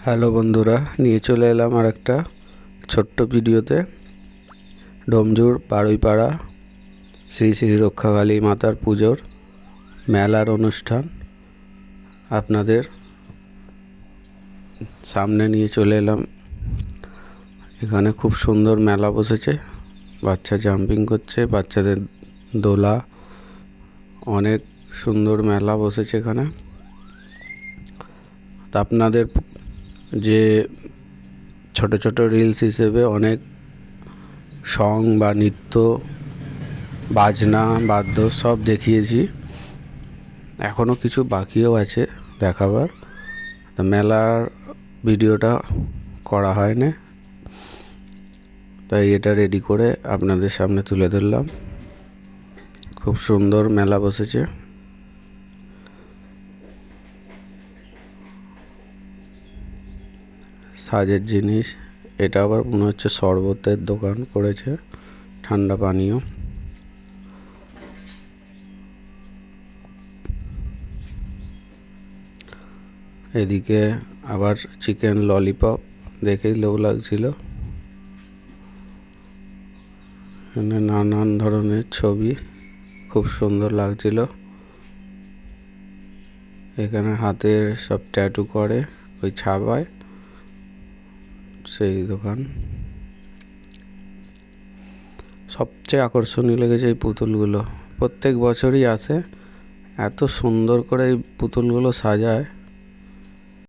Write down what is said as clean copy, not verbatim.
Hello বন্ধুরা, নিয়ে চলে এলাম আর একটা ছোট্ট ভিডিওতে। ডোমজুর বারুইপাড়া শ্রী শ্রী রক্ষাকালী মাতার পুজোর মেলার অনুষ্ঠান আপনাদের সামনে নিয়ে চলে এলাম। এখানে খুব সুন্দর মেলা বসেছে, বাচ্চা জাম্পিং করছে, বাচ্চাদের দোলা, অনেক সুন্দর মেলা বসেছে এখানে। তা আপনাদের যে ছোট ছোট রিলস হিসেবে অনেক সং বা নৃত্য, বাজনা, বাদ্য সব দেখিয়েছি, এখনও কিছু বাকিও আছে দেখাবার। তা মেলার ভিডিওটা করা হয়নি, তাই এটা রেডি করে আপনাদের সামনে তুলে ধরলাম। খুব সুন্দর মেলা বসেছে। সাজের জিনিস, এটা আবার মনে হচ্ছে শরবতের দোকান করেছে, ঠান্ডা পানীয়। এদিকে আবার চিকেন ললিপপ, দেখেই লোভ লাগছিল। এখানে নানান ধরনের ছবি, খুব সুন্দর লাগছিল। এখানে হাতের সব ট্যাটু করে ওই ছাপায়, সেই দোকান। সবচেয়ে আকর্ষণীয় লেগেছে এই পুতুলগুলো, প্রত্যেক বছরই আসে, এত সুন্দর করে এই পুতুলগুলো সাজায়,